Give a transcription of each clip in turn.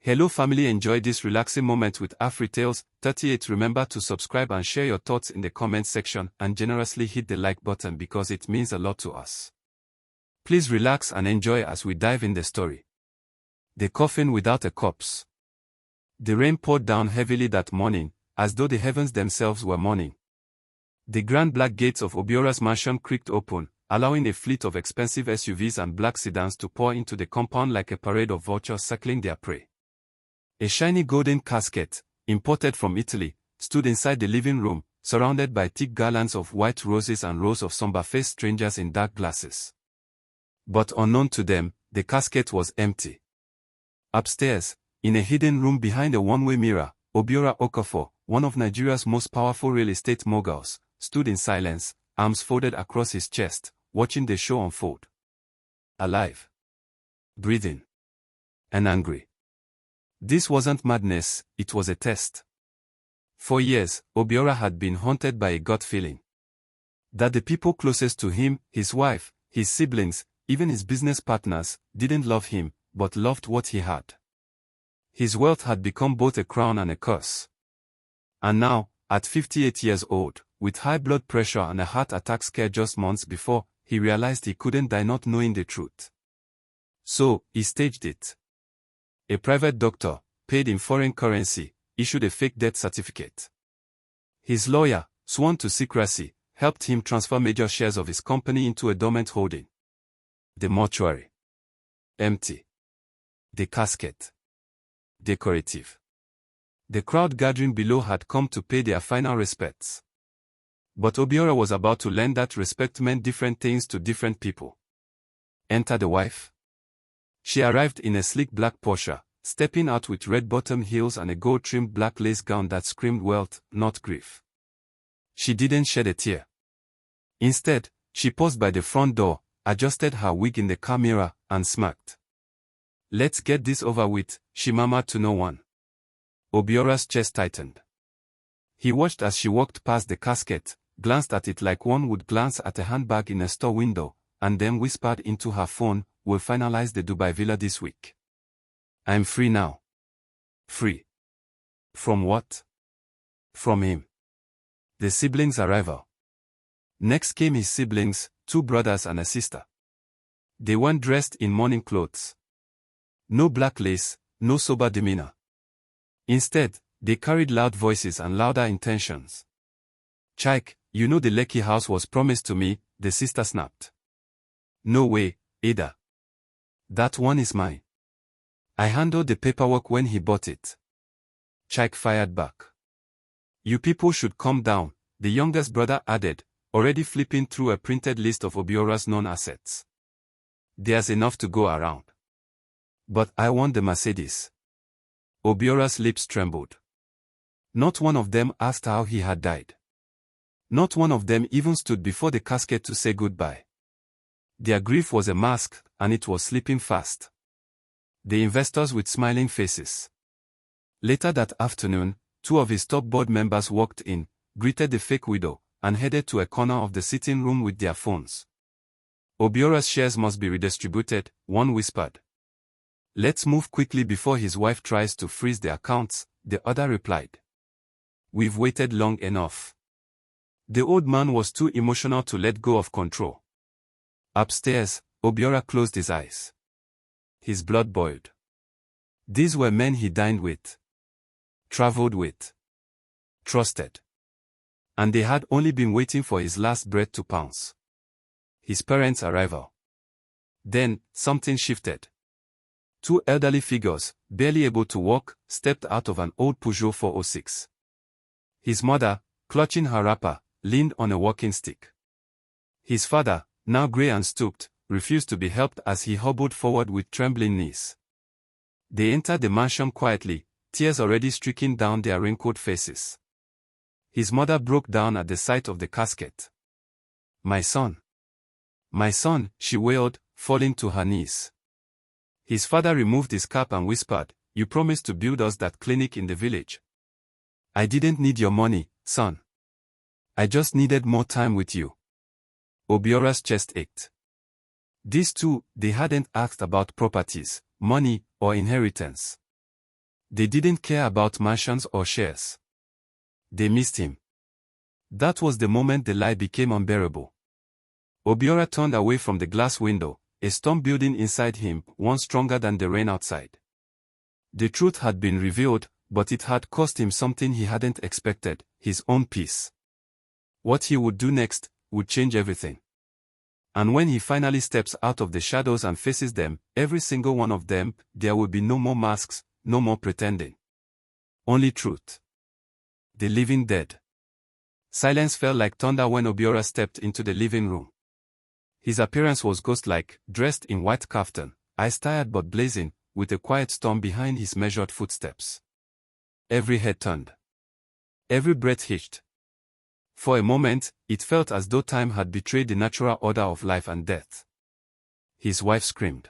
Hello family, enjoy this relaxing moment with AfriTales 38. Remember to subscribe and share your thoughts in the comment section and generously hit the like button because it means a lot to us. Please relax and enjoy as we dive in the story. The coffin without a corpse. The rain poured down heavily that morning, as though the heavens themselves were mourning. The grand black gates of Obiora's mansion creaked open, allowing a fleet of expensive SUVs and black sedans to pour into the compound like a parade of vultures circling their prey. A shiny golden casket, imported from Italy, stood inside the living room, surrounded by thick garlands of white roses and rows of somber-faced strangers in dark glasses. But unknown to them, the casket was empty. Upstairs, in a hidden room behind a one-way mirror, Obiora Okafor, one of Nigeria's most powerful real estate moguls, stood in silence, arms folded across his chest, watching the show unfold. Alive. Breathing. And angry. This wasn't madness, it was a test. For years, Obiora had been haunted by a gut feeling. That the people closest to him, his wife, his siblings, even his business partners, didn't love him, but loved what he had. His wealth had become both a crown and a curse. And now, at 58 years old, with high blood pressure and a heart attack scare just months before, he realized he couldn't die not knowing the truth. So, he staged it. A private doctor, paid in foreign currency, issued a fake death certificate. His lawyer, sworn to secrecy, helped him transfer major shares of his company into a dormant holding. The mortuary. Empty. The casket. Decorative. The crowd gathering below had come to pay their final respects. But Obiora was about to learn that respect meant different things to different people. Enter the wife. She arrived in a sleek black Porsche, stepping out with red-bottom heels and a gold-trimmed black lace gown that screamed wealth, not grief. She didn't shed a tear. Instead, she paused by the front door, adjusted her wig in the car mirror, and smirked. "Let's get this over with," she murmured to no one. Obiora's chest tightened. He watched as she walked past the casket, glanced at it like one would glance at a handbag in a store window, and then whispered into her phone, "We'll finalize the Dubai villa this week. I'm free now." Free. From what? From him. The siblings' arrival. Next came his siblings, 2 brothers and a sister. They weren't dressed in mourning clothes. No black lace, no sober demeanor. Instead, they carried loud voices and louder intentions. "Chike, you know the Lekki house was promised to me," the sister snapped. "No way, Ada. That one is mine. I handled the paperwork when he bought it." Chike fired back. "You people should calm down," the youngest brother added, already flipping through a printed list of Obiora's non-assets. "There's enough to go around. But I want the Mercedes." Obiora's lips trembled. Not one of them asked how he had died. Not one of them even stood before the casket to say goodbye. Their grief was a mask, and it was slipping fast. The investors with smiling faces. Later that afternoon, 2 of his top board members walked in, greeted the fake widow, and headed to a corner of the sitting room with their phones. "Obiora's shares must be redistributed," one whispered. "Let's move quickly before his wife tries to freeze the accounts," the other replied. "We've waited long enough." The old man was too emotional to let go of control. Upstairs, Obiora closed his eyes. His blood boiled. These were men he dined with, traveled with, trusted. And they had only been waiting for his last breath to pounce. His parents' arrival. Then, something shifted. 2 elderly figures, barely able to walk, stepped out of an old Peugeot 406. His mother, clutching her wrapper, leaned on a walking stick. His father, now grey and stooped, refused to be helped as he hobbled forward with trembling knees. They entered the mansion quietly, tears already streaking down their wrinkled faces. His mother broke down at the sight of the casket. "My son. My son," she wailed, falling to her knees. His father removed his cap and whispered, "You promised to build us that clinic in the village." "I didn't need your money, son. I just needed more time with you." Obiora's chest ached. These 2, they hadn't asked about properties, money, or inheritance. They didn't care about mansions or shares. They missed him. That was the moment the lie became unbearable. Obiora turned away from the glass window, a storm building inside him, one stronger than the rain outside. The truth had been revealed, but it had cost him something he hadn't expected, his own peace. What he would do next would change everything. And when he finally steps out of the shadows and faces them, every single one of them, there will be no more masks, no more pretending. Only truth. The living dead. Silence fell like thunder when Obiora stepped into the living room. His appearance was ghost-like, dressed in white kaftan, eyes tired but blazing, with a quiet storm behind his measured footsteps. Every head turned. Every breath hitched. For a moment, it felt as though time had betrayed the natural order of life and death. His wife screamed.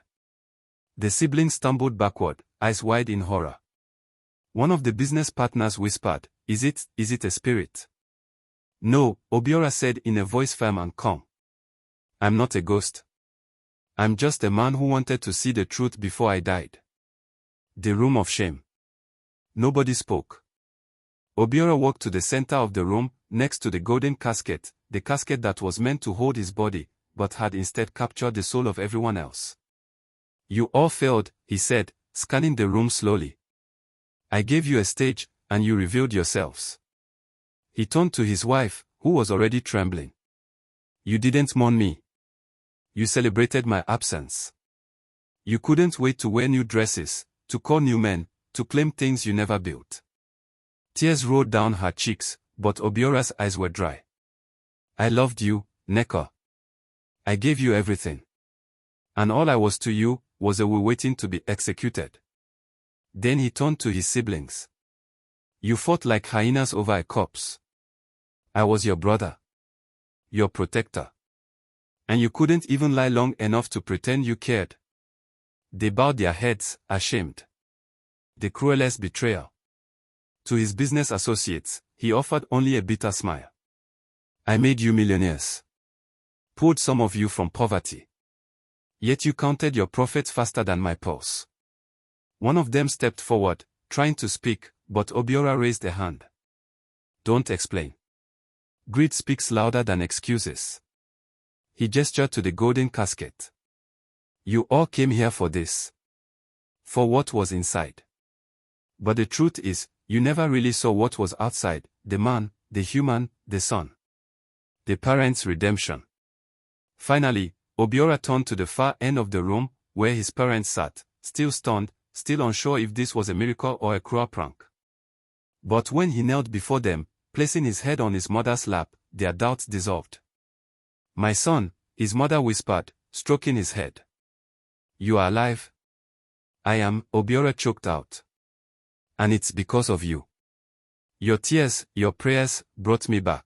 The siblings stumbled backward, eyes wide in horror. One of the business partners whispered, Is it a spirit? No, Obiora said in a voice firm and calm. I'm not a ghost. I'm just a man who wanted to see the truth before I died. The room of shame. Nobody spoke. Obiora walked to the center of the room, next to the golden casket, the casket that was meant to hold his body, but had instead captured the soul of everyone else. You all failed, he said, scanning the room slowly. I gave you a stage, and you revealed yourselves. He turned to his wife, who was already trembling. You didn't mourn me. You celebrated my absence. You couldn't wait to wear new dresses, to call new men, to claim things you never built. Tears rolled down her cheeks, but Obiora's eyes were dry. I loved you, Nneka. I gave you everything. And all I was to you was a will waiting to be executed. Then he turned to his siblings. You fought like hyenas over a corpse. I was your brother. Your protector. And you couldn't even lie long enough to pretend you cared. They bowed their heads, ashamed. The cruelest betrayal. To his business associates, he offered only a bitter smile. I made you millionaires. Pulled some of you from poverty. Yet you counted your profits faster than my pulse. One of them stepped forward, trying to speak, but Obiora raised a hand. Don't explain. Greed speaks louder than excuses. He gestured to the golden casket. You all came here for this. For what was inside. But the truth is, you never really saw what was outside, the man, the human, the son. The parents' redemption. Finally, Obiora turned to the far end of the room, where his parents sat, still stunned, still unsure if this was a miracle or a cruel prank. But when he knelt before them, placing his head on his mother's lap, their doubts dissolved. My son, his mother whispered, stroking his head. You are alive? I am, Obiora choked out. And it's because of you. Your tears, your prayers, brought me back.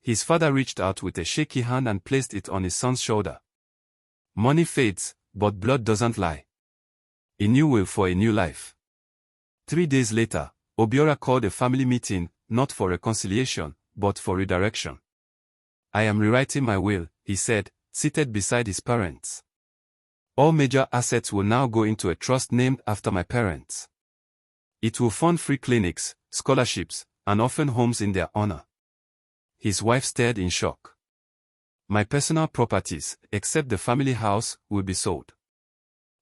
His father reached out with a shaky hand and placed it on his son's shoulder. Money fades, but blood doesn't lie. A new will for a new life. 3 days later, Obiora called a family meeting, not for reconciliation, but for redirection. I am rewriting my will, he said, seated beside his parents. All major assets will now go into a trust named after my parents. It will fund free clinics, scholarships, and orphan homes in their honor. His wife stared in shock. My personal properties, except the family house, will be sold.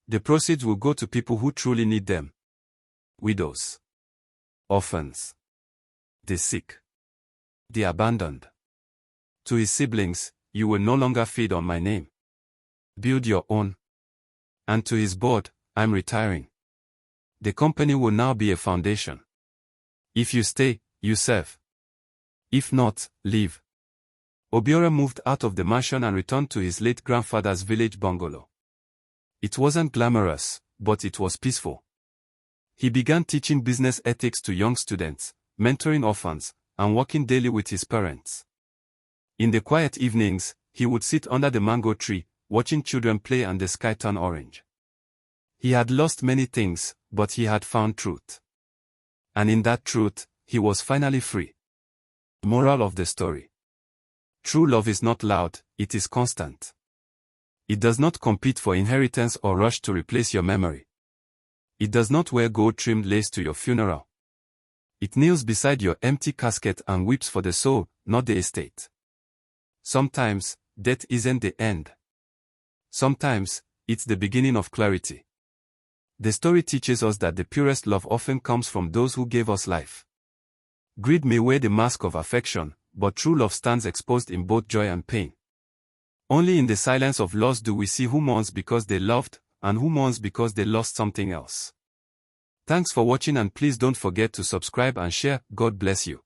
The proceeds will go to people who truly need them. Widows. Orphans. The sick. The abandoned. To his siblings, you will no longer feed on my name. Build your own. And to his board, I'm retiring. The company will now be a foundation. If you stay, you serve. If not, leave. Obiora moved out of the mansion and returned to his late grandfather's village bungalow. It wasn't glamorous, but it was peaceful. He began teaching business ethics to young students, mentoring orphans, and working daily with his parents. In the quiet evenings, he would sit under the mango tree, watching children play and the sky turn orange. He had lost many things, but he had found truth. And in that truth, he was finally free. Moral of the story. True love is not loud, it is constant. It does not compete for inheritance or rush to replace your memory. It does not wear gold-trimmed lace to your funeral. It kneels beside your empty casket and weeps for the soul, not the estate. Sometimes, death isn't the end. Sometimes, it's the beginning of clarity. The story teaches us that the purest love often comes from those who gave us life. Greed may wear the mask of affection, but true love stands exposed in both joy and pain. Only in the silence of loss do we see who mourns because they loved, and who mourns because they lost something else. Thanks for watching, and please don't forget to subscribe and share. God bless you.